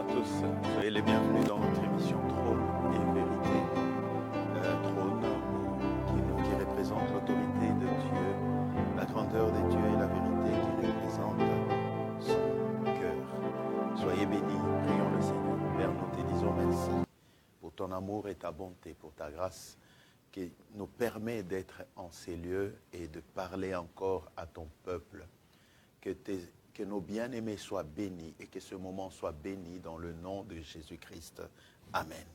à tous, soyez les bienvenus dans notre émission Trône et Vérité. Trône qui représente l'autorité de Dieu, la grandeur de Dieu et la vérité qui représente son cœur. Soyez bénis, prions le Seigneur. Père, nous te disons merci pour ton amour et ta bonté, pour ta grâce qui nous permet d'être en ces lieux et de parler encore à ton peuple. Que nos bien-aimés soient bénis et que ce moment soit béni dans le nom de Jésus-Christ. Amen.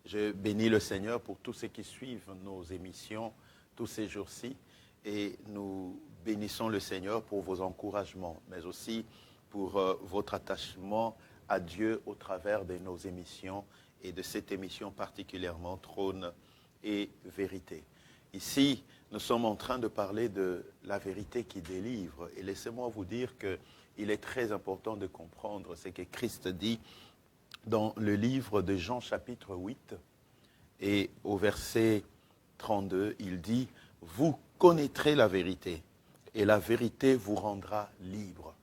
Je bénis le Seigneur pour tous ceux qui suivent nos émissions tous ces jours-ci et nous bénissons le Seigneur pour vos encouragements, mais aussi pour votre attachement à Dieu au travers de nos émissions et de cette émission particulièrement Trône et Vérité. Ici, nous sommes en train de parler de la vérité qui délivre. Et laissez-moi vous dire qu'il est très important de comprendre ce que Christ dit dans le livre de Jean chapitre 8. Et au verset 32, il dit « Vous connaîtrez la vérité et la vérité vous rendra libre. »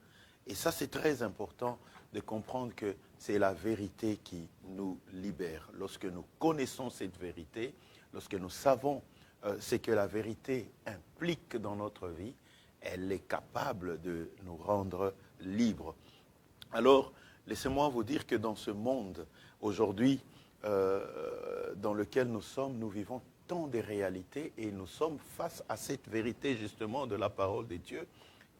Et ça, c'est très important de comprendre que c'est la vérité qui nous libère. Lorsque nous connaissons cette vérité, lorsque nous savons ce que la vérité implique dans notre vie, elle est capable de nous rendre libres. Alors, laissez-moi vous dire que dans ce monde, aujourd'hui, dans lequel nous sommes, nous vivons tant de réalités et nous sommes face à cette vérité justement de la parole de Dieu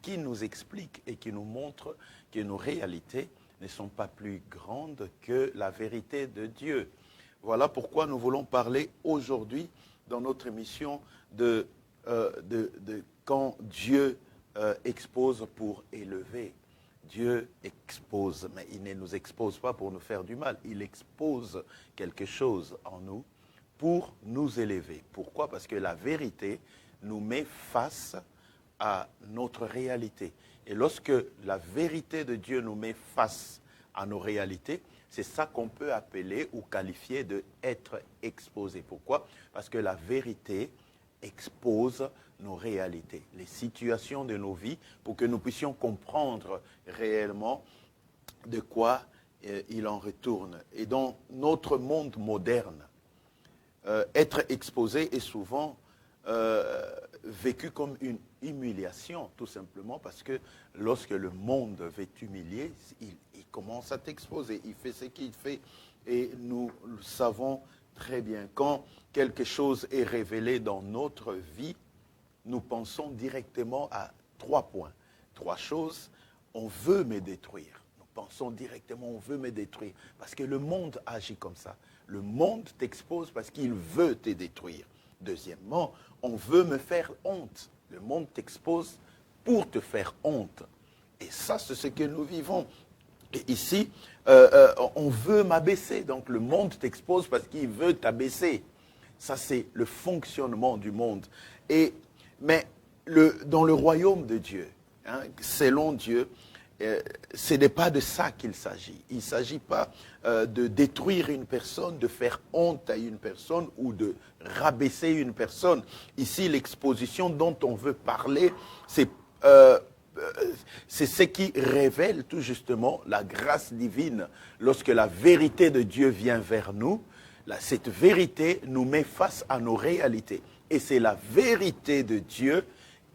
qui nous explique et qui nous montre que nos réalités ne sont pas plus grandes que la vérité de Dieu. Voilà pourquoi nous voulons parler aujourd'hui dans notre émission de quand Dieu expose pour élever. Dieu expose, mais il ne nous expose pas pour nous faire du mal. Il expose quelque chose en nous pour nous élever. Pourquoi? Parce que la vérité nous met face à notre réalité. Et lorsque la vérité de Dieu nous met face à nos réalités, c'est ça qu'on peut appeler ou qualifier d'être exposé. Pourquoi? Parce que la vérité expose nos réalités, les situations de nos vies, pour que nous puissions comprendre réellement de quoi il en retourne. Et dans notre monde moderne, être exposé est souvent vécu comme une humiliation, tout simplement parce que lorsque le monde veut t'humilier, il commence à t'exposer, il fait ce qu'il fait et nous le savons très bien. Quand quelque chose est révélé dans notre vie, nous pensons directement à 3 points. 3 choses, on veut me détruire. Nous pensons directement, on veut me détruire. Parce que le monde agit comme ça. Le monde t'expose parce qu'il veut te détruire. Deuxièmement, on veut me faire honte. Le monde t'expose pour te faire honte. Et ça, c'est ce que nous vivons. Et ici, on veut m'abaisser. Donc le monde t'expose parce qu'il veut t'abaisser. Ça, c'est le fonctionnement du monde. Mais dans le royaume de Dieu, selon Dieu, ce n'est pas de ça qu'il s'agit. Il ne s'agit pas de détruire une personne, de faire honte à une personne ou de rabaisser une personne. Ici, l'exposition dont on veut parler, c'est ce qui révèle tout justement la grâce divine. Lorsque la vérité de Dieu vient vers nous, cette vérité nous met face à nos réalités. Et c'est la vérité de Dieu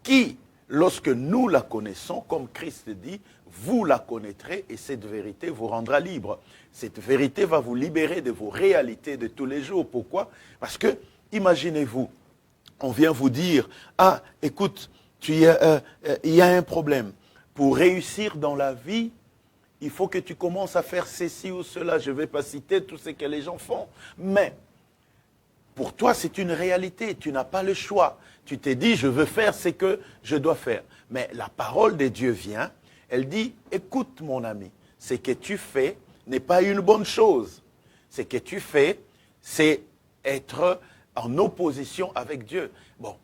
qui, lorsque nous la connaissons, comme Christ dit, vous la connaîtrez et cette vérité vous rendra libre. Cette vérité va vous libérer de vos réalités de tous les jours. Pourquoi? Parce que, imaginez-vous, on vient vous dire, ah, écoute, il y a un problème. Pour réussir dans la vie, il faut que tu commences à faire ceci ou cela. Je ne vais pas citer tout ce que les gens font. Mais, pour toi, c'est une réalité. Tu n'as pas le choix. Tu t'es dit, je veux faire ce que je dois faire. Mais la parole de Dieu vient. Elle dit, écoute mon ami, ce que tu fais n'est pas une bonne chose. Ce que tu fais, c'est être en opposition avec Dieu. Bon,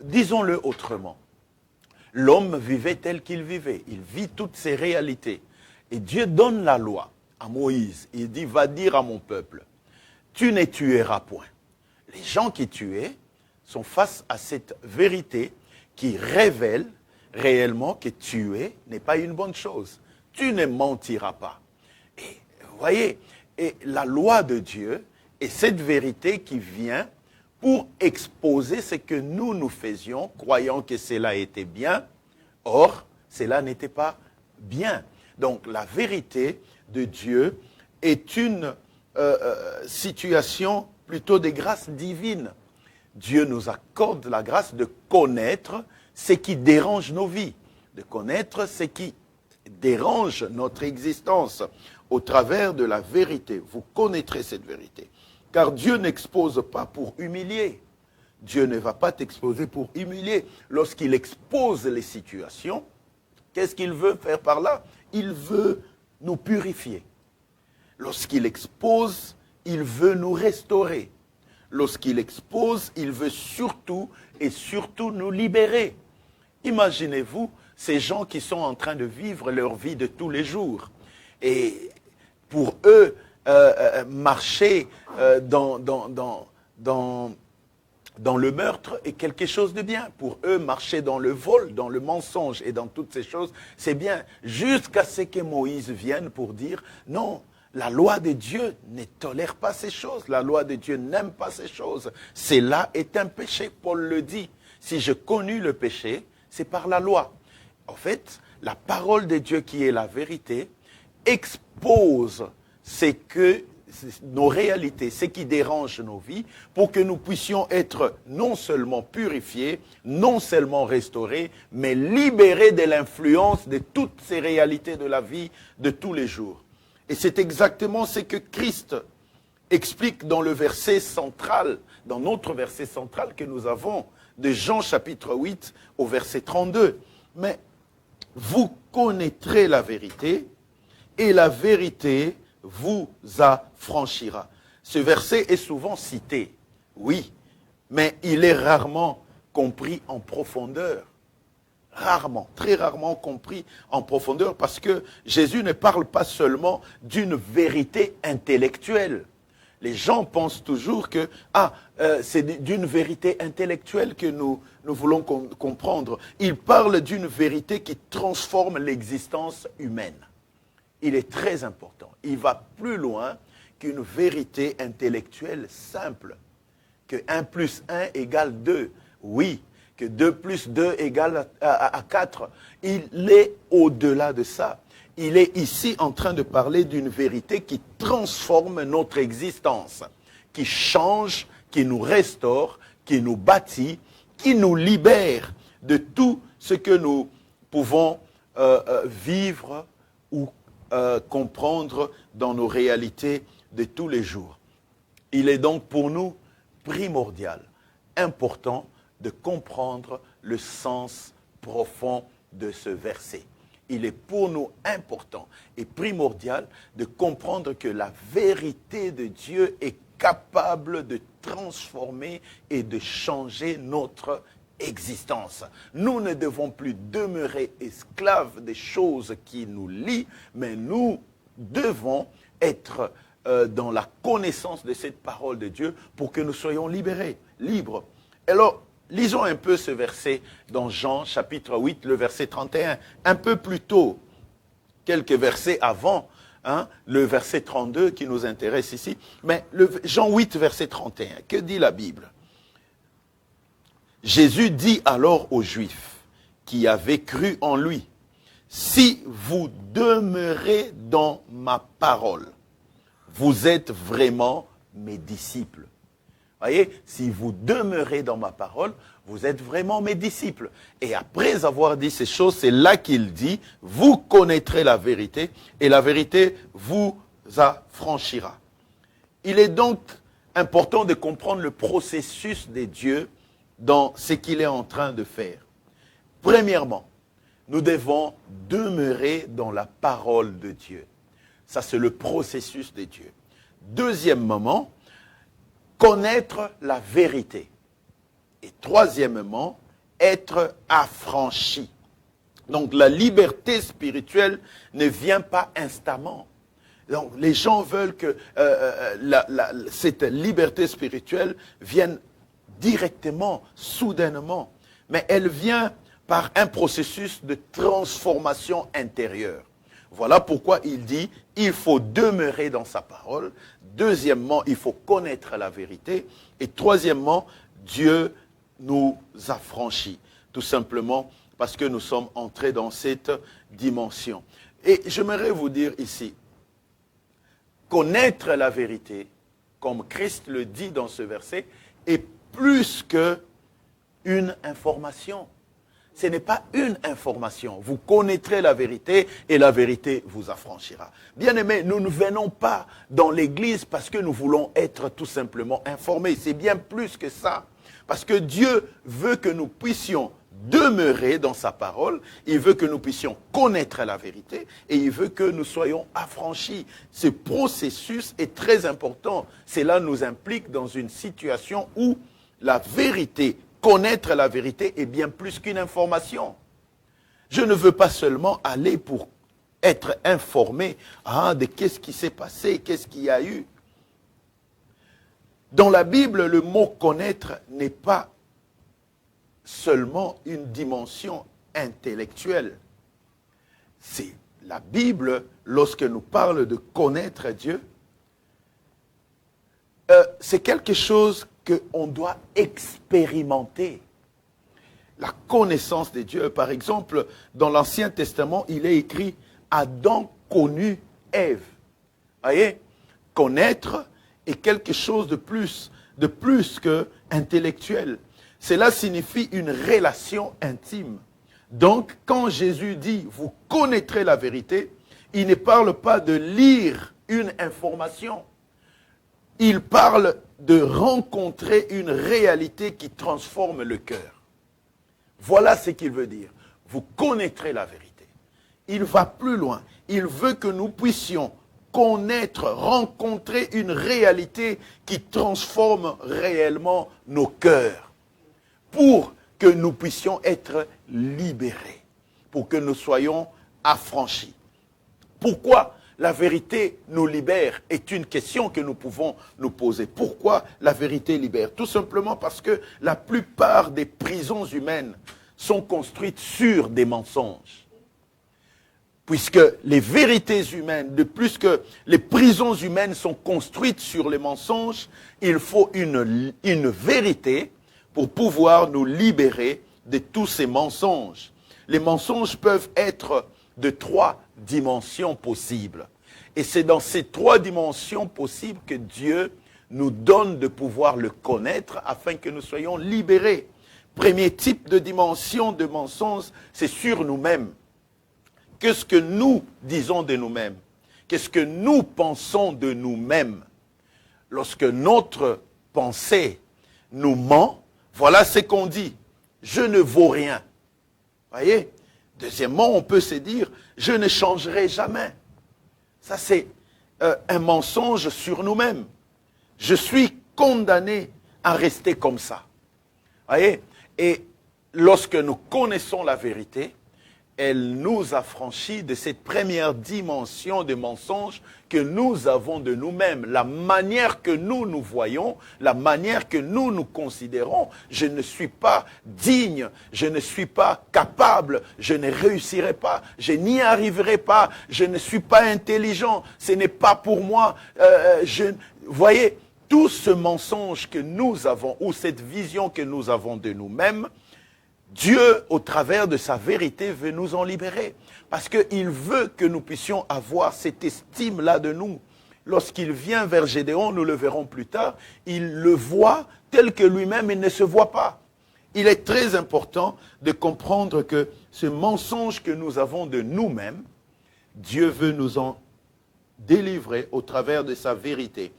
disons-le autrement. L'homme vivait tel qu'il vivait. Il vit toutes ses réalités. Et Dieu donne la loi à Moïse. Il dit, va dire à mon peuple, tu ne tueras point. Les gens qui tuaient sont face à cette vérité qui révèle réellement que tuer n'est pas une bonne chose. Tu ne mentiras pas. Et Vous voyez, et la loi de Dieu est cette vérité qui vient pour exposer ce que nous faisions, croyant que cela était bien. Or, cela n'était pas bien. Donc, la vérité de Dieu est une situation plutôt de grâce divine. Dieu nous accorde la grâce de connaître ce qui dérange nos vies, de connaître ce qui dérange notre existence au travers de la vérité. Vous connaîtrez cette vérité. Car Dieu n'expose pas pour humilier. Dieu ne va pas t'exposer pour humilier. Lorsqu'il expose les situations, qu'est-ce qu'il veut faire par là? Il veut nous purifier. Lorsqu'il expose, il veut nous restaurer. Lorsqu'il expose, il veut surtout nous libérer. Imaginez-vous ces gens qui sont en train de vivre leur vie de tous les jours. Et pour eux, marcher dans le meurtre est quelque chose de bien. Pour eux, marcher dans le vol, dans le mensonge et dans toutes ces choses, c'est bien. Jusqu'à ce que Moïse vienne pour dire non. La loi de Dieu ne tolère pas ces choses. La loi de Dieu n'aime pas ces choses. Cela est un péché. Paul le dit. Si je connus le péché, c'est par la loi. En fait, la parole de Dieu qui est la vérité expose nos réalités, ce qui dérange nos vies, pour que nous puissions être non seulement purifiés, non seulement restaurés, mais libérés de l'influence de toutes ces réalités de la vie de tous les jours. Et c'est exactement ce que Christ explique dans le verset central, dans notre verset central que nous avons, de Jean chapitre 8 au verset 32. Mais vous connaîtrez la vérité, et la vérité vous affranchira. Ce verset est souvent cité, oui, mais il est rarement compris en profondeur. Rarement, très rarement compris en profondeur, parce que Jésus ne parle pas seulement d'une vérité intellectuelle. Les gens pensent toujours que c'est d'une vérité intellectuelle que nous voulons comprendre. Il parle d'une vérité qui transforme l'existence humaine. Il est très important. Il va plus loin qu'une vérité intellectuelle simple, que 1 plus 1 égale 2. Oui, que 2 plus 2 égale à 4. Il est au-delà de ça. Il est ici en train de parler d'une vérité qui transforme notre existence, qui change, qui nous restaure, qui nous bâtit, qui nous libère de tout ce que nous pouvons vivre ou comprendre dans nos réalités de tous les jours. Il est donc pour nous primordial, important, de comprendre le sens profond de ce verset. Il est pour nous important et primordial de comprendre que la vérité de Dieu est capable de transformer et de changer notre existence. Nous ne devons plus demeurer esclaves des choses qui nous lient, mais nous devons être dans la connaissance de cette parole de Dieu pour que nous soyons libérés, libres. Alors, lisons un peu ce verset dans Jean chapitre 8, le verset 31. Un peu plus tôt, quelques versets avant, le verset 32 qui nous intéresse ici. Mais Jean 8, verset 31, que dit la Bible? Jésus dit alors aux Juifs qui avaient cru en lui, « Si vous demeurez dans ma parole, vous êtes vraiment mes disciples. » Voyez, si vous demeurez dans ma parole, vous êtes vraiment mes disciples. Et après avoir dit ces choses, c'est là qu'il dit, vous connaîtrez la vérité, et la vérité vous affranchira. Il est donc important de comprendre le processus de Dieu dans ce qu'il est en train de faire. Premièrement, nous devons demeurer dans la parole de Dieu. Ça, c'est le processus de Dieu. Deuxièmement, connaître la vérité. Et troisièmement, être affranchi. Donc la liberté spirituelle ne vient pas instamment. Donc les gens veulent que cette liberté spirituelle vienne directement, soudainement. Mais elle vient par un processus de transformation intérieure. Voilà pourquoi il dit, il faut demeurer dans sa parole. Deuxièmement, il faut connaître la vérité. Et troisièmement, Dieu nous affranchit. Tout simplement parce que nous sommes entrés dans cette dimension. Et j'aimerais vous dire ici, connaître la vérité, comme Christ le dit dans ce verset, est plus qu'une information. Ce n'est pas une information. Vous connaîtrez la vérité et la vérité vous affranchira. Bien-aimés, nous ne venons pas dans l'église parce que nous voulons être tout simplement informés. C'est bien plus que ça. Parce que Dieu veut que nous puissions demeurer dans sa parole. Il veut que nous puissions connaître la vérité et il veut que nous soyons affranchis. Ce processus est très important. Cela nous implique dans une situation où la vérité, connaître la vérité est bien plus qu'une information. Je ne veux pas seulement aller pour être informé de qu'est-ce qui s'est passé, qu'est-ce qu'il y a eu. Dans la Bible, le mot connaître n'est pas seulement une dimension intellectuelle. C'est la Bible, lorsque nous parle de connaître Dieu, c'est quelque chose qu'on doit expérimenter. La connaissance de Dieu, par exemple, dans l'Ancien Testament, il est écrit « Adam connut Ève ». Voyez, connaître est quelque chose de plus que intellectuel. Cela signifie une relation intime. Donc, quand Jésus dit « vous connaîtrez la vérité », il ne parle pas de lire une information. Il parle de rencontrer une réalité qui transforme le cœur. Voilà ce qu'il veut dire. Vous connaîtrez la vérité. Il va plus loin. Il veut que nous puissions connaître, rencontrer une réalité qui transforme réellement nos cœurs. Pour que nous puissions être libérés. Pour que nous soyons affranchis. Pourquoi la vérité nous libère est une question que nous pouvons nous poser. Pourquoi la vérité libère? Tout simplement parce que la plupart des prisons humaines sont construites sur des mensonges. Puisque les vérités humaines, de plus que les prisons humaines sont construites sur les mensonges, il faut une vérité pour pouvoir nous libérer de tous ces mensonges. Les mensonges peuvent être de 3 dimensions possibles. Et c'est dans ces 3 dimensions possibles que Dieu nous donne de pouvoir le connaître afin que nous soyons libérés. Premier type de dimension de mensonge, c'est sur nous-mêmes. Qu'est-ce que nous disons de nous-mêmes? Qu'est-ce que nous pensons de nous-mêmes? Lorsque notre pensée nous ment, voilà ce qu'on dit. Je ne vaux rien. Voyez? Deuxièmement, on peut se dire, je ne changerai jamais. Ça, c'est un mensonge sur nous-mêmes. Je suis condamné à rester comme ça. Voyez? Et lorsque nous connaissons la vérité, elle nous affranchit de cette première dimension de mensonge que nous avons de nous-mêmes. La manière que nous nous voyons, la manière que nous nous considérons, je ne suis pas digne, je ne suis pas capable, je ne réussirai pas, je n'y arriverai pas, je ne suis pas intelligent, ce n'est pas pour moi. Voyez, tout ce mensonge que nous avons, ou cette vision que nous avons de nous-mêmes, Dieu, au travers de sa vérité, veut nous en libérer. Parce qu'il veut que nous puissions avoir cette estime-là de nous. Lorsqu'il vient vers Gédéon, nous le verrons plus tard, il le voit tel que lui-même, il ne se voit pas. Il est très important de comprendre que ce mensonge que nous avons de nous-mêmes, Dieu veut nous en délivrer au travers de sa vérité.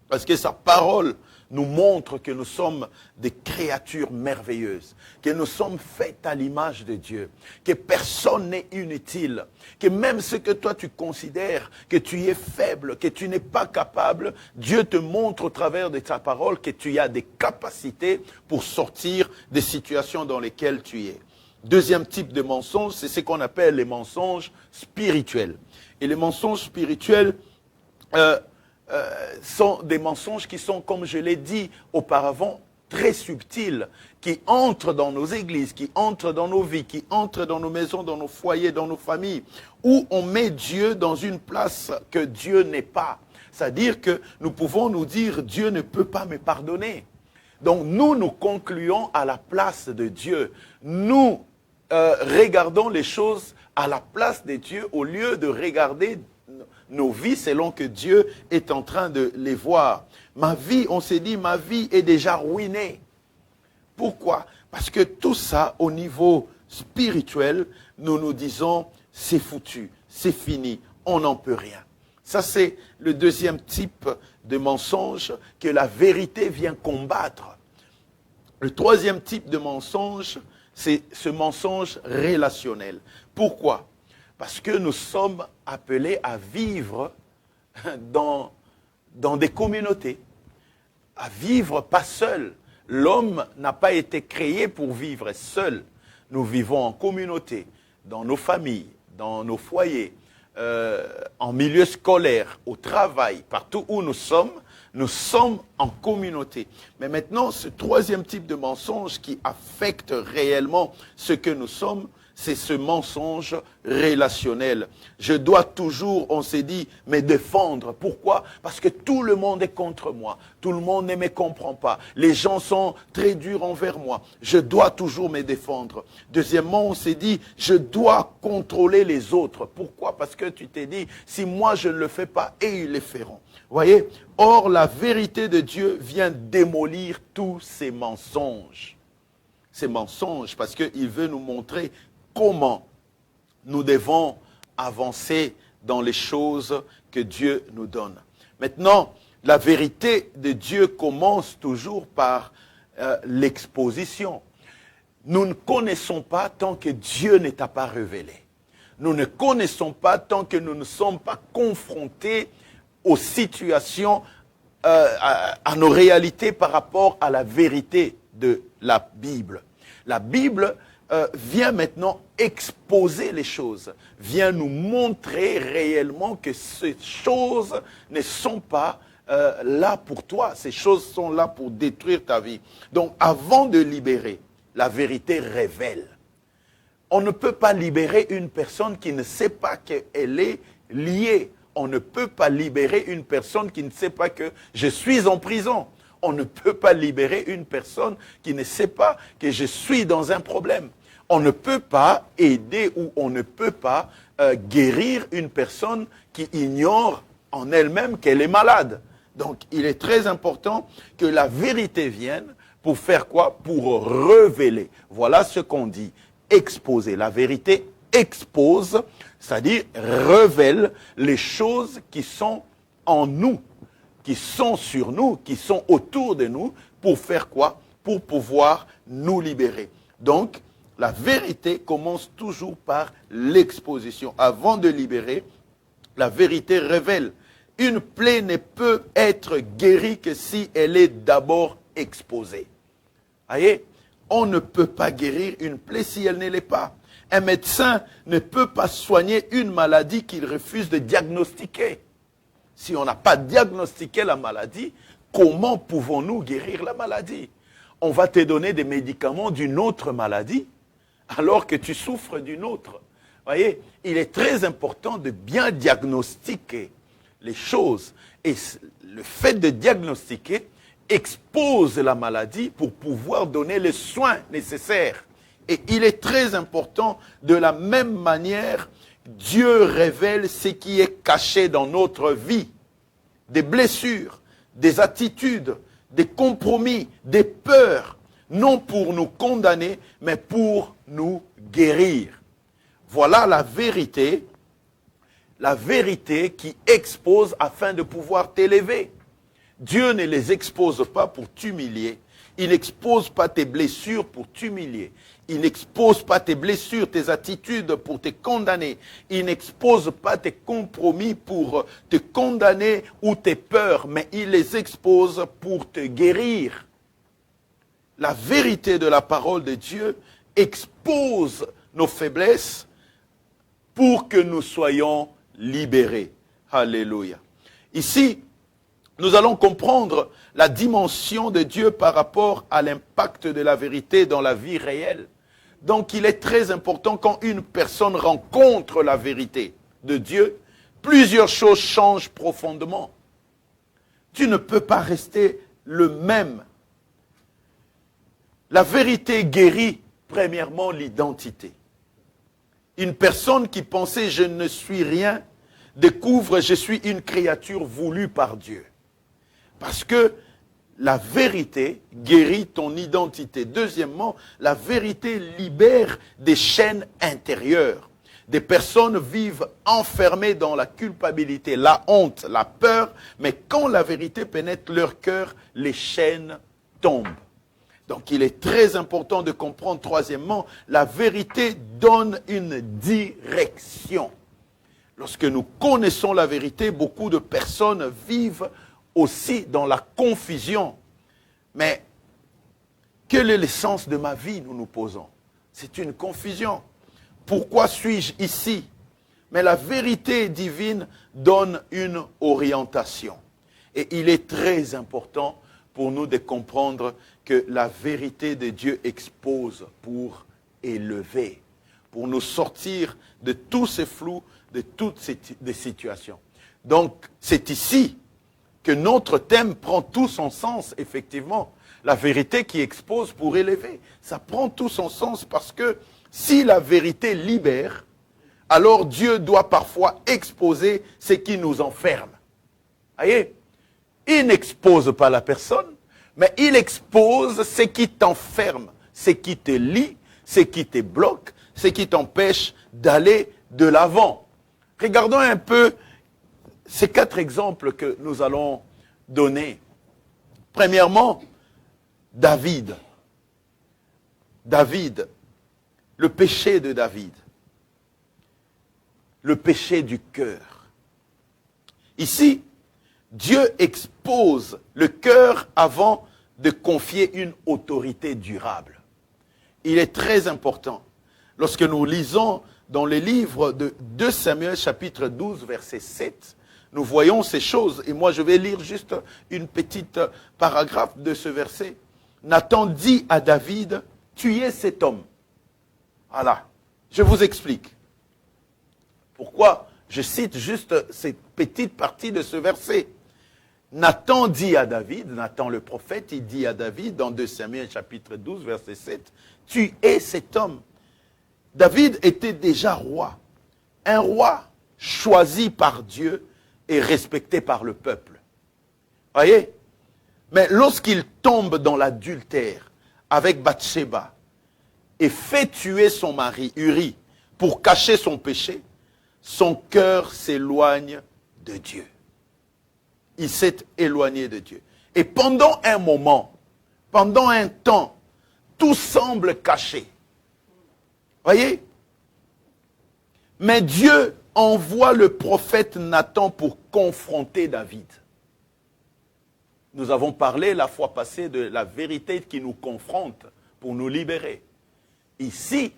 Parce que sa parole nous montre que nous sommes des créatures merveilleuses, que nous sommes faites à l'image de Dieu, que personne n'est inutile, que même ce que toi tu considères que tu es faible, que tu n'es pas capable, Dieu te montre au travers de sa parole que tu as des capacités pour sortir des situations dans lesquelles tu es. Deuxième type de mensonge, c'est ce qu'on appelle les mensonges spirituels. Et les mensonges spirituels sont des mensonges qui sont, comme je l'ai dit auparavant, très subtils qui entrent dans nos églises, qui entrent dans nos vies, qui entrent dans nos maisons, dans nos foyers, dans nos familles, où on met Dieu dans une place que Dieu n'est pas. C'est-à-dire que nous pouvons nous dire, Dieu ne peut pas me pardonner. Donc nous concluons à la place de Dieu. Nous regardons les choses à la place de Dieu au lieu de regarder nos vies selon que Dieu est en train de les voir. Ma vie, on s'est dit, ma vie est déjà ruinée. Pourquoi? Parce que tout ça, au niveau spirituel, nous nous disons, c'est foutu, c'est fini, on n'en peut rien. Ça, c'est le deuxième type de mensonge que la vérité vient combattre. Le troisième type de mensonge, c'est ce mensonge relationnel. Pourquoi? Parce que nous sommes appelés à vivre dans des communautés, à vivre pas seul. L'homme n'a pas été créé pour vivre seul. Nous vivons en communauté, dans nos familles, dans nos foyers, en milieu scolaire, au travail, partout où nous sommes en communauté. Mais maintenant, ce troisième type de mensonge qui affecte réellement ce que nous sommes, c'est ce mensonge relationnel. Je dois toujours, on s'est dit, me défendre. Pourquoi? Parce que tout le monde est contre moi. Tout le monde ne me comprend pas. Les gens sont très durs envers moi. Je dois toujours me défendre. Deuxièmement, on s'est dit, je dois contrôler les autres. Pourquoi? Parce que tu t'es dit, si moi je ne le fais pas, et ils le feront. Voyez? Or, la vérité de Dieu vient démolir tous ces mensonges. Ces mensonges, parce qu'il veut nous montrer comment nous devons avancer dans les choses que Dieu nous donne. Maintenant, la vérité de Dieu commence toujours par l'exposition. Nous ne connaissons pas tant que Dieu ne t'a pas révélé. Nous ne connaissons pas tant que nous ne sommes pas confrontés aux situations, à nos réalités par rapport à la vérité de la Bible. La Bible vient maintenant exposer les choses, vient nous montrer réellement que ces choses ne sont pas là pour toi, ces choses sont là pour détruire ta vie. Donc avant de libérer, la vérité révèle. On ne peut pas libérer une personne qui ne sait pas qu'elle est liée. On ne peut pas libérer une personne qui ne sait pas que je suis en prison. On ne peut pas libérer une personne qui ne sait pas que je suis dans un problème. On ne peut pas aider ou on ne peut pas guérir une personne qui ignore en elle-même qu'elle est malade. Donc, il est très important que la vérité vienne pour faire quoi? Pour révéler. Voilà ce qu'on dit. Exposer. La vérité expose, c'est-à-dire révèle les choses qui sont en nous, qui sont sur nous, qui sont autour de nous, pour faire quoi? Pour pouvoir nous libérer. Donc, la vérité commence toujours par l'exposition. Avant de libérer, la vérité révèle. Une plaie ne peut être guérie que si elle est d'abord exposée. Voyez, on ne peut pas guérir une plaie si elle ne l'est pas. Un médecin ne peut pas soigner une maladie qu'il refuse de diagnostiquer. Si on n'a pas diagnostiqué la maladie, comment pouvons-nous guérir la maladie? On va te donner des médicaments d'une autre maladie, alors que tu souffres d'une autre. Voyez, il est très important de bien diagnostiquer les choses. Et le fait de diagnostiquer expose la maladie pour pouvoir donner les soins nécessaires. Et il est très important, de la même manière, Dieu révèle ce qui est caché dans notre vie. Des blessures, des attitudes, des compromis, des peurs, non pour nous condamner, mais pour nous guérir. Voilà la vérité qui expose afin de pouvoir t'élever. Dieu ne les expose pas pour t'humilier. Il n'expose pas tes blessures pour t'humilier. Il n'expose pas tes blessures, tes attitudes pour te condamner. Il n'expose pas tes compromis pour te condamner ou tes peurs, mais il les expose pour te guérir. La vérité de la parole de Dieu expose nos faiblesses pour que nous soyons libérés. Alléluia. Ici, nous allons comprendre la dimension de Dieu par rapport à l'impact de la vérité dans la vie réelle. Donc il est très important quand une personne rencontre la vérité de Dieu, plusieurs choses changent profondément. Tu ne peux pas rester le même. La vérité guérit premièrement l'identité. Une personne qui pensait je ne suis rien découvre je suis une créature voulue par Dieu. Parce que la vérité guérit ton identité. Deuxièmement, la vérité libère des chaînes intérieures. Des personnes vivent enfermées dans la culpabilité, la honte, la peur, mais quand la vérité pénètre leur cœur, les chaînes tombent. Donc il est très important de comprendre, troisièmement, la vérité donne une direction. Lorsque nous connaissons la vérité, beaucoup de personnes vivent aussi dans la confusion. Mais quel est le sens de ma vie, nous nous posons? C'est une confusion. Pourquoi suis-je ici? Mais la vérité divine donne une orientation. Et il est très important pour nous de comprendre que la vérité de Dieu expose pour élever, pour nous sortir de tous ces flous, de toutes ces situations. Donc, c'est ici que notre thème prend tout son sens, effectivement. La vérité qui expose pour élever, ça prend tout son sens parce que si la vérité libère, alors Dieu doit parfois exposer ce qui nous enferme. Voyez, il n'expose pas la personne, mais il expose ce qui t'enferme, ce qui te lie, ce qui te bloque, ce qui t'empêche d'aller de l'avant. Regardons un peu ces 4 exemples que nous allons donner. Premièrement, David. David, le péché de David. Le péché du cœur. Ici, Dieu expose le cœur avant de confier une autorité durable. Il est très important. Lorsque nous lisons dans le livre de 2 Samuel, chapitre 12, verset 7, nous voyons ces choses. Et moi, je vais lire juste une petite paragraphe de ce verset. Nathan dit à David, tuez cet homme. Voilà, je vous explique. Pourquoi je cite juste cette petite partie de ce verset. Nathan dit à David, Nathan le prophète, il dit à David dans 2 Samuel chapitre 12, verset 7, tu es cet homme. David était déjà roi. Un roi choisi par Dieu et respecté par le peuple. Voyez? Mais lorsqu'il tombe dans l'adultère avec Bathsheba et fait tuer son mari Uri pour cacher son péché, son cœur s'éloigne de Dieu. Il s'est éloigné de Dieu. Et pendant un moment, pendant un temps, tout semble caché. Voyez? Mais Dieu envoie le prophète Nathan pour confronter David. Nous avons parlé la fois passée de la vérité qui nous confronte pour nous libérer. Ici,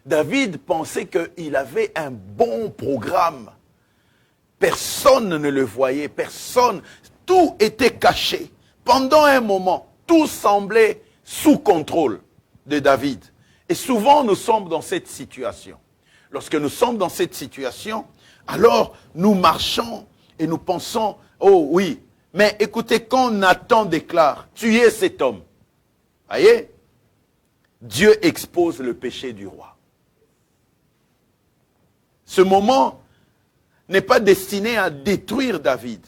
David pensait qu'il avait un bon programme. Personne ne le voyait, personne. Tout était caché. Pendant un moment, tout semblait sous contrôle de David. Et souvent, nous sommes dans cette situation. Lorsque nous sommes dans cette situation, alors nous marchons et nous pensons, oh oui, mais écoutez, quand Nathan déclare, tuez cet homme, voyez, Dieu expose le péché du roi. Ce moment n'est pas destiné à détruire David,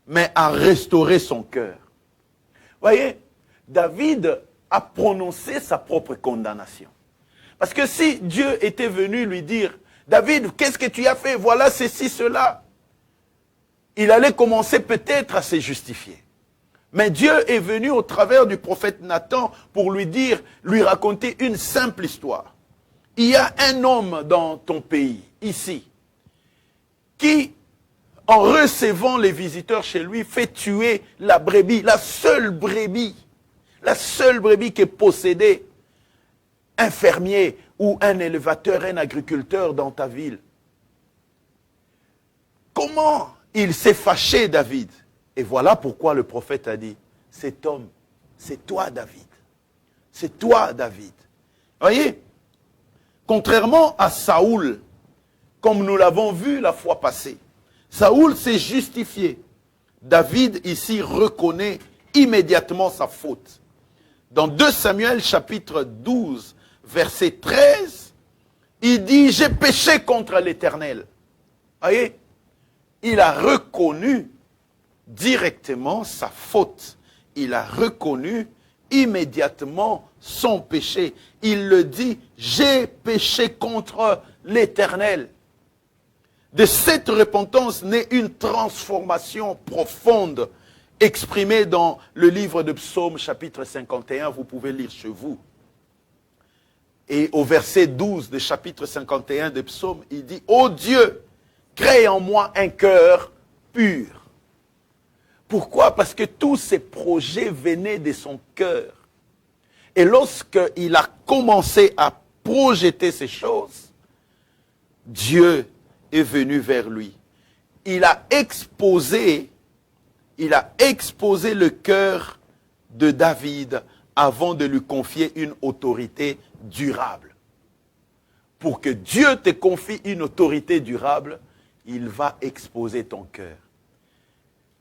mais à restaurer son cœur. Voyez, David a prononcé sa propre condamnation. Parce que si Dieu était venu lui dire, David, qu'est-ce que tu as fait? Voilà ceci, cela. Il allait commencer peut-être à se justifier. Mais Dieu est venu au travers du prophète Nathan pour lui dire, lui raconter une simple histoire. Il y a un homme dans ton pays, ici, qui, en recevant les visiteurs chez lui, fait tuer la brebis, la seule brebis que possédait un fermier ou un élevateur, un agriculteur dans ta ville. Comment il s'est fâché, David? Et voilà pourquoi le prophète a dit, cet homme, c'est toi David. C'est toi David. Voyez, contrairement à Saoul, comme nous l'avons vu la fois passée, Saoul s'est justifié. David ici reconnaît immédiatement sa faute. Dans 2 Samuel chapitre 12, verset 13, il dit, j'ai péché contre l'Éternel. Voyez, il a reconnu directement sa faute. Il a reconnu immédiatement son péché. Il le dit, j'ai péché contre l'Éternel. De cette repentance naît une transformation profonde exprimée dans le livre de Psaume chapitre 51. Vous pouvez lire chez vous. Et au verset 12 du chapitre 51 de Psaume, il dit, ô Dieu, crée en moi un cœur pur. Pourquoi? Parce que tous ces projets venaient de son cœur. Et lorsqu'il a commencé à projeter ces choses, Dieu est venu vers lui. Il a exposé le cœur de David avant de lui confier une autorité durable. Pour que Dieu te confie une autorité durable, il va exposer ton cœur.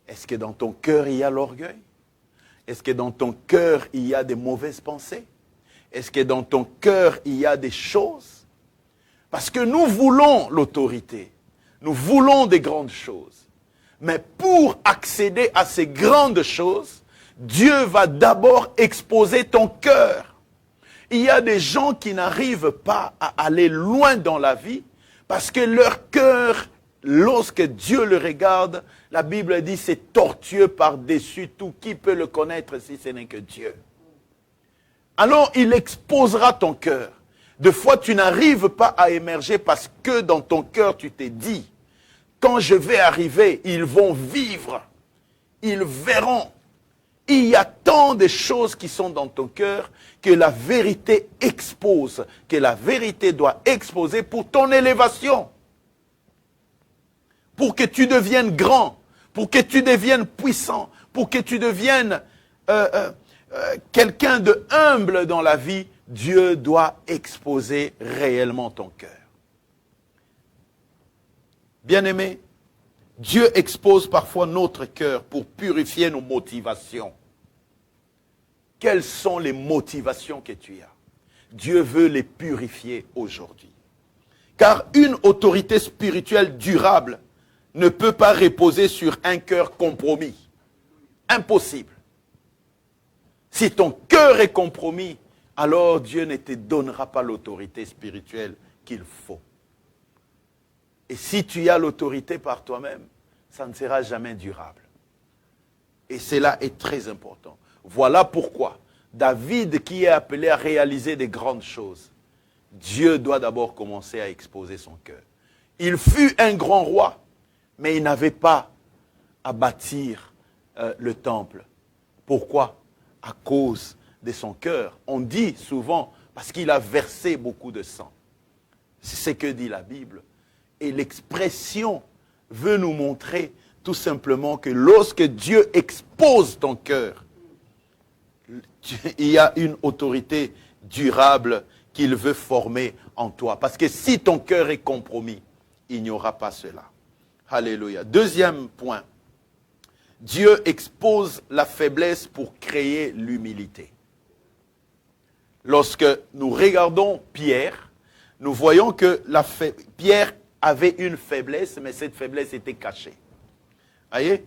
Est-ce que dans ton cœur, il y a l'orgueil? Est-ce que dans ton cœur, il y a des mauvaises pensées? Est-ce que dans ton cœur, il y a des choses? Parce que nous voulons l'autorité. Nous voulons des grandes choses. Mais pour accéder à ces grandes choses, Dieu va d'abord exposer ton cœur. Il y a des gens qui n'arrivent pas à aller loin dans la vie parce que leur cœur, lorsque Dieu le regarde, la Bible dit c'est tortueux par-dessus tout. Qui peut le connaître si ce n'est que Dieu? Alors il exposera ton cœur. Des fois tu n'arrives pas à émerger parce que dans ton cœur tu t'es dit, quand je vais arriver, ils vont vivre, ils verront. Il y a tant de choses qui sont dans ton cœur que la vérité expose, que la vérité doit exposer pour ton élévation. Pour que tu deviennes grand, pour que tu deviennes puissant, pour que tu deviennes quelqu'un de humble dans la vie, Dieu doit exposer réellement ton cœur. Bien-aimé, Dieu expose parfois notre cœur pour purifier nos motivations. Quelles sont les motivations que tu as? Dieu veut les purifier aujourd'hui. Car une autorité spirituelle durable ne peut pas reposer sur un cœur compromis. Impossible. Si ton cœur est compromis, alors Dieu ne te donnera pas l'autorité spirituelle qu'il faut. Et si tu as l'autorité par toi-même, ça ne sera jamais durable. Et cela est très important. Voilà pourquoi David, qui est appelé à réaliser des grandes choses, Dieu doit d'abord commencer à exposer son cœur. Il fut un grand roi, mais il n'avait pas à bâtir le temple. Pourquoi? À cause de son cœur. On dit souvent, parce qu'il a versé beaucoup de sang. C'est ce que dit la Bible. Et l'expression veut nous montrer tout simplement que lorsque Dieu expose ton cœur, il y a une autorité durable qu'il veut former en toi. Parce que si ton cœur est compromis, il n'y aura pas cela. Alléluia. Deuxième point. Dieu expose la faiblesse pour créer l'humilité. Lorsque nous regardons Pierre, nous voyons que Pierre avait une faiblesse, mais cette faiblesse était cachée. Voyez?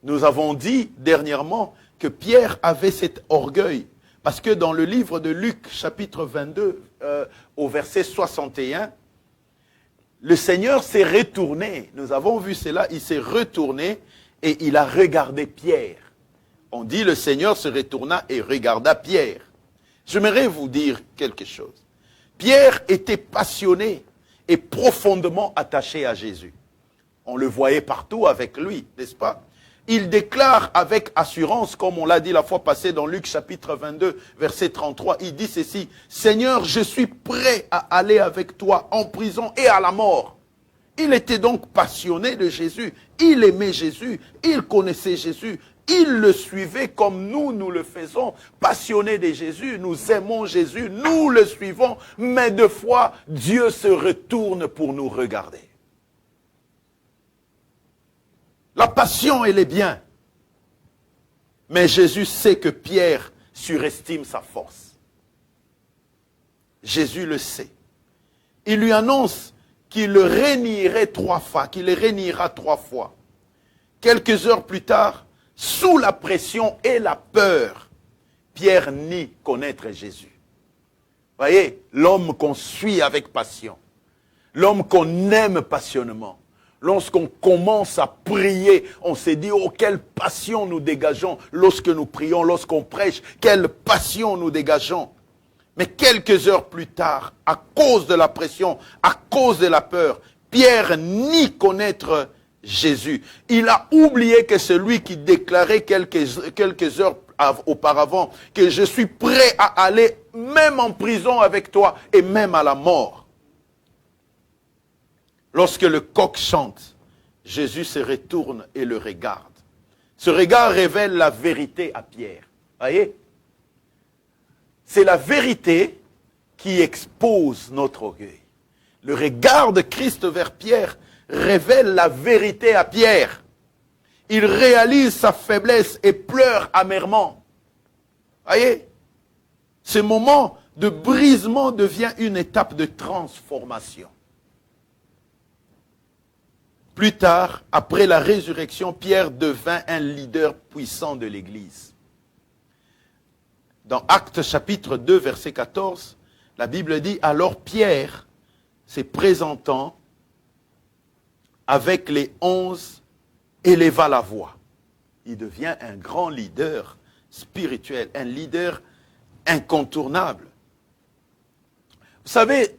Nous avons dit dernièrement que Pierre avait cet orgueil. Parce que dans le livre de Luc, chapitre 22, au verset 61, le Seigneur s'est retourné. Nous avons vu cela, il s'est retourné et il a regardé Pierre. On dit le Seigneur se retourna et regarda Pierre. J'aimerais vous dire quelque chose. Pierre était passionné et profondément attaché à Jésus. On le voyait partout avec lui, n'est-ce pas? Il déclare avec assurance, comme on l'a dit la fois passée dans Luc chapitre 22, verset 33, il dit ceci, « Seigneur, je suis prêt à aller avec toi en prison et à la mort. » Il était donc passionné de Jésus. Il aimait Jésus. Il connaissait Jésus. Il le suivait comme nous le faisons. Passionné de Jésus, nous aimons Jésus, nous le suivons. Mais des fois, Dieu se retourne pour nous regarder. La passion, elle est bien. Mais Jésus sait que Pierre surestime sa force. Jésus le sait. Il lui annonce qu'il le rénierait 3 fois, qu'il le réniera 3 fois. Quelques heures plus tard, sous la pression et la peur, Pierre nie connaître Jésus. Voyez, l'homme qu'on suit avec passion, l'homme qu'on aime passionnément, lorsqu'on commence à prier, on se dit, oh, quelle passion nous dégageons lorsque nous prions, lorsqu'on prêche, quelle passion nous dégageons. Mais quelques heures plus tard, à cause de la pression, à cause de la peur, Pierre nie connaître Jésus. Il a oublié que celui qui déclarait quelques heures auparavant que je suis prêt à aller même en prison avec toi et même à la mort. Lorsque le coq chante, Jésus se retourne et le regarde. Ce regard révèle la vérité à Pierre. Voyez? C'est la vérité qui expose notre orgueil. Le regard de Christ vers Pierre révèle la vérité à Pierre. Il réalise sa faiblesse et pleure amèrement. Voyez? Ce moment de brisement devient une étape de transformation. Plus tard, après la résurrection, Pierre devint un leader puissant de l'Église. Dans Actes chapitre 2, verset 14, la Bible dit, alors Pierre, se présentant avec les 11, éleva la voix. Il devient un grand leader spirituel, un leader incontournable. Vous savez,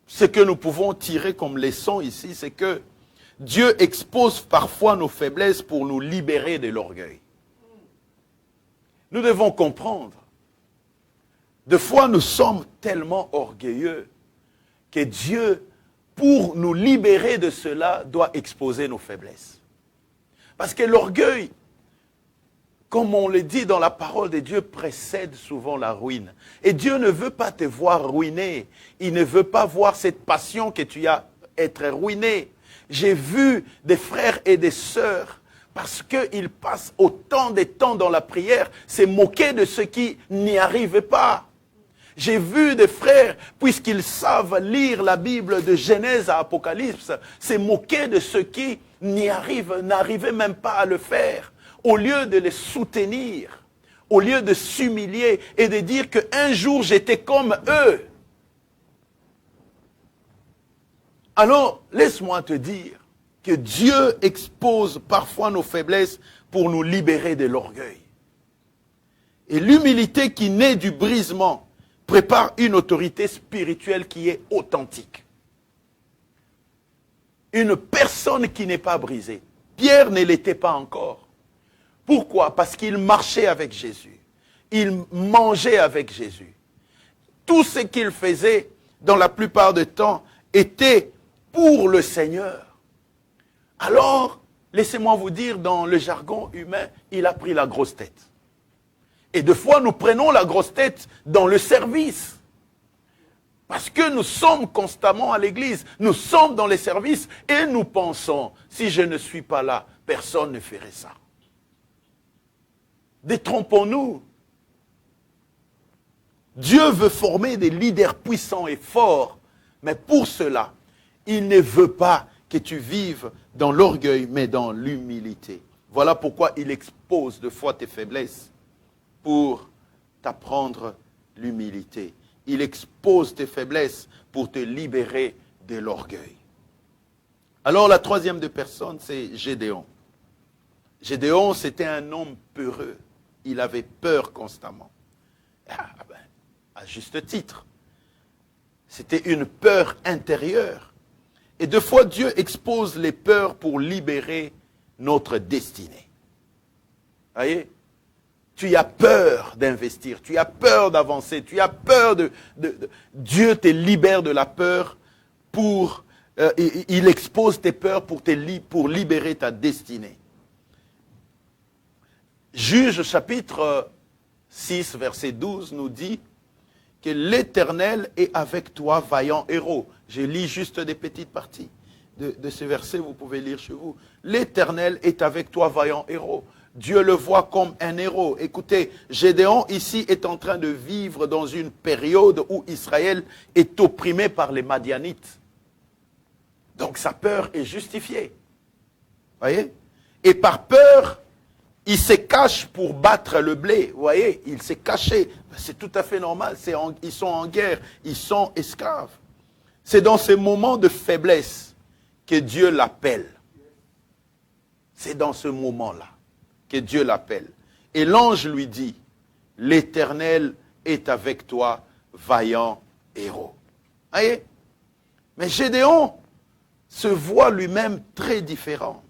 ce que nous pouvons tirer comme leçon ici, c'est que Dieu expose parfois nos faiblesses pour nous libérer de l'orgueil. Nous devons comprendre. Des fois, nous sommes tellement orgueilleux que Dieu, pour nous libérer de cela, doit exposer nos faiblesses. Parce que l'orgueil, comme on le dit dans la parole de Dieu, précède souvent la ruine. Et Dieu ne veut pas te voir ruiné. Il ne veut pas voir cette passion que tu as être ruiné. J'ai vu des frères et des sœurs, parce qu'ils passent autant de temps dans la prière, se moquer de ceux qui n'y arrivent pas. J'ai vu des frères, puisqu'ils savent lire la Bible de Genèse à Apocalypse, se moquer de ceux qui n'arrivaient même pas à le faire. Au lieu de les soutenir, au lieu de s'humilier et de dire qu'un jour j'étais comme eux. Alors, laisse-moi te dire que Dieu expose parfois nos faiblesses pour nous libérer de l'orgueil. Et l'humilité qui naît du brisement prépare une autorité spirituelle qui est authentique. Une personne qui n'est pas brisée. Pierre ne l'était pas encore. Pourquoi? Parce qu'il marchait avec Jésus. Il mangeait avec Jésus. Tout ce qu'il faisait, dans la plupart du temps, était pour le Seigneur. Alors, laissez-moi vous dire, dans le jargon humain, il a pris la grosse tête. Et des fois, nous prenons la grosse tête dans le service. Parce que nous sommes constamment à l'église, nous sommes dans les services et nous pensons, si je ne suis pas là, personne ne ferait ça. Détrompons-nous. Dieu veut former des leaders puissants et forts, mais pour cela, il ne veut pas que tu vives dans l'orgueil, mais dans l'humilité. Voilà pourquoi il expose de fois tes faiblesses pour t'apprendre l'humilité. Il expose tes faiblesses pour te libérer de l'orgueil. Alors la troisième des personnes, c'est Gédéon. Gédéon, c'était un homme peureux. Il avait peur constamment. À juste titre. C'était une peur intérieure. Et des fois, Dieu expose les peurs pour libérer notre destinée. Voyez? Tu as peur d'investir, tu as peur d'avancer, tu as peur Dieu te libère de la peur pour il expose tes peurs pour libérer ta destinée. Juge chapitre 6, verset 12 nous dit que l'Éternel est avec toi, vaillant héros. Je lis juste des petites parties de ce verset, vous pouvez lire chez vous. L'Éternel est avec toi, vaillant héros. Dieu le voit comme un héros. Écoutez, Gédéon ici est en train de vivre dans une période où Israël est opprimé par les Madianites. Donc sa peur est justifiée. Voyez? Et par peur, il se cache pour battre le blé. Vous voyez, il s'est caché. C'est tout à fait normal. Ils sont en guerre. Ils sont esclaves. C'est dans ces moments de faiblesse que Dieu l'appelle. C'est dans ce moment-là que Dieu l'appelle. Et l'ange lui dit, l'Éternel est avec toi, vaillant héros. Vous voyez? Mais Gédéon se voit lui-même très différent.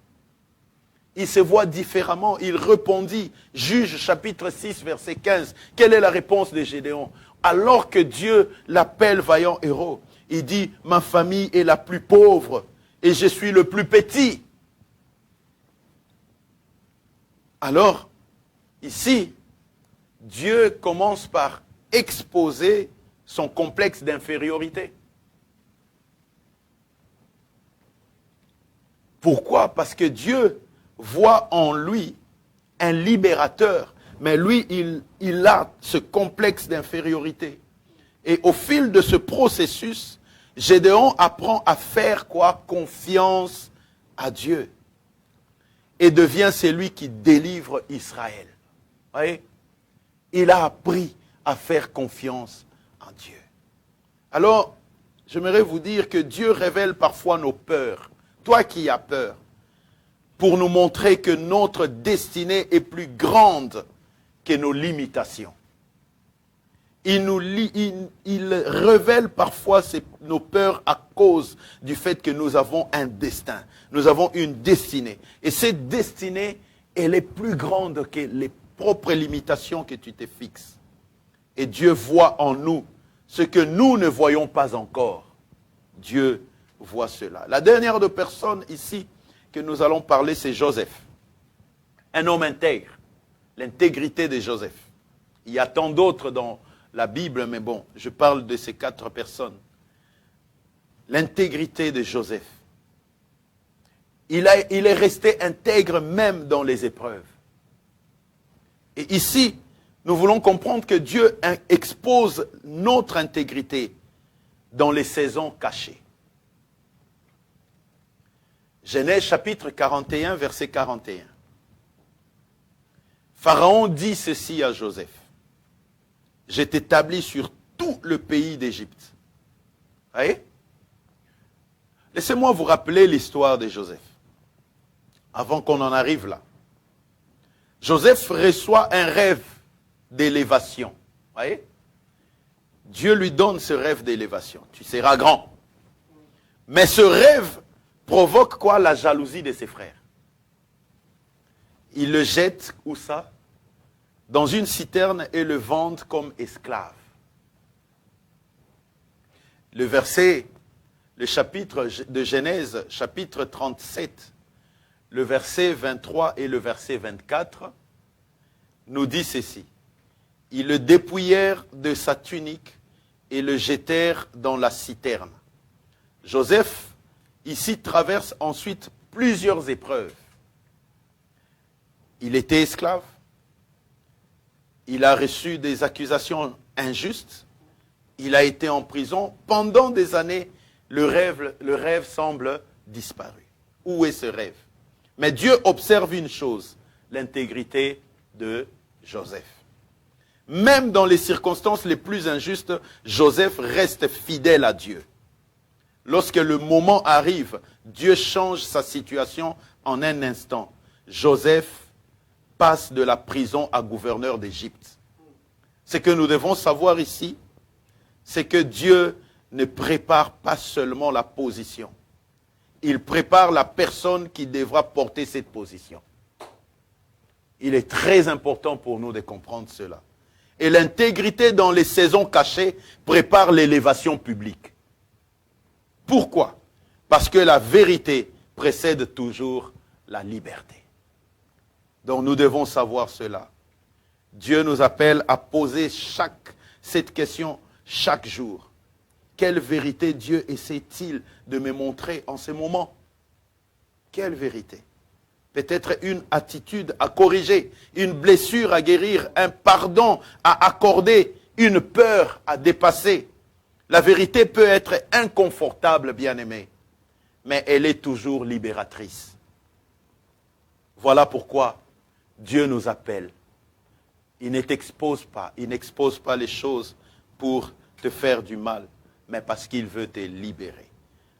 Il se voit différemment. Il répondit, Juge chapitre 6, verset 15. Quelle est la réponse de Gédéon? Alors que Dieu l'appelle vaillant héros, il dit, ma famille est la plus pauvre et je suis le plus petit. Alors, ici, Dieu commence par exposer son complexe d'infériorité. Pourquoi? Parce que Dieu voit en lui un libérateur, mais lui, il a ce complexe d'infériorité. Et au fil de ce processus, Gédéon apprend à faire quoi? Confiance à Dieu. Et devient celui qui délivre Israël. Vous voyez? Il a appris à faire confiance en Dieu. Alors, j'aimerais vous dire que Dieu révèle parfois nos peurs. Toi qui as peur, pour nous montrer que notre destinée est plus grande que nos limitations. Il révèle parfois nos peurs à cause du fait que nous avons un destin. Nous avons une destinée. Et cette destinée, elle est plus grande que les propres limitations que tu te fixes. Et Dieu voit en nous ce que nous ne voyons pas encore. Dieu voit cela. La dernière de personnes ici que nous allons parler, c'est Joseph. Un homme intègre. L'intégrité de Joseph. Il y a tant d'autres dans la Bible, mais bon, je parle de ces 4 personnes. L'intégrité de Joseph. Il est resté intègre même dans les épreuves. Et ici, nous voulons comprendre que Dieu expose notre intégrité dans les saisons cachées. Genèse chapitre 41, verset 41. Pharaon dit ceci à Joseph. Je t'établis sur tout le pays d'Égypte. Vous voyez? Laissez-moi vous rappeler l'histoire de Joseph. Avant qu'on en arrive là. Joseph reçoit un rêve d'élévation. Vous voyez? Dieu lui donne ce rêve d'élévation. Tu seras grand. Mais ce rêve provoque quoi? La jalousie de ses frères. Il le jette, où ça? Dans une citerne et le vendent comme esclave. Le chapitre de Genèse, chapitre 37, le verset 23 et le verset 24, nous dit ceci. Ils le dépouillèrent de sa tunique et le jetèrent dans la citerne. Joseph, ici, traverse ensuite plusieurs épreuves. Il était esclave. Il a reçu des accusations injustes. Il a été en prison. Pendant des années, le rêve semble disparu. Où est ce rêve? Mais Dieu observe une chose, l'intégrité de Joseph. Même dans les circonstances les plus injustes, Joseph reste fidèle à Dieu. Lorsque le moment arrive, Dieu change sa situation en un instant. Joseph passe de la prison à gouverneur d'Égypte. Ce que nous devons savoir ici, c'est que Dieu ne prépare pas seulement la position. Il prépare la personne qui devra porter cette position. Il est très important pour nous de comprendre cela. Et l'intégrité dans les saisons cachées prépare l'élévation publique. Pourquoi? Parce que la vérité précède toujours la liberté. Donc nous devons savoir cela. Dieu nous appelle à poser cette question chaque jour. Quelle vérité Dieu essaie-t-il de me montrer en ce moment? Quelle vérité? Peut-être une attitude à corriger, une blessure à guérir, un pardon à accorder, une peur à dépasser. La vérité peut être inconfortable, bien-aimé, mais elle est toujours libératrice. Voilà pourquoi Dieu nous appelle. Il ne t'expose pas, il n'expose pas les choses pour te faire du mal, mais parce qu'il veut te libérer.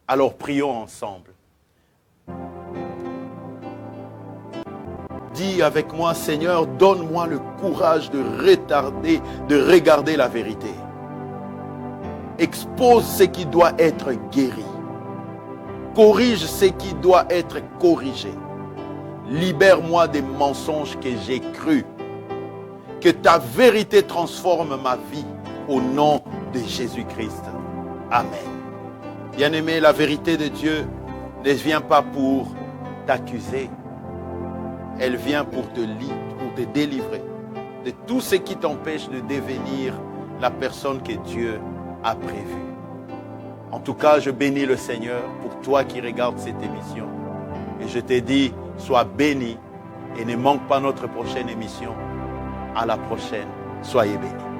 Alors prions ensemble. Dis avec moi, Seigneur, donne-moi le courage de regarder la vérité. Expose ce qui doit être guéri. Corrige ce qui doit être corrigé. Libère-moi des mensonges que j'ai crus. Que ta vérité transforme ma vie au nom de Jésus-Christ. Amen. Bien-aimé, la vérité de Dieu ne vient pas pour t'accuser. Elle vient pour te délivrer de tout ce qui t'empêche de devenir la personne que Dieu a prévue. En tout cas, je bénis le Seigneur pour toi qui regardes cette émission. Et je te dis, sois béni et ne manque pas notre prochaine émission. À la prochaine. Soyez bénis.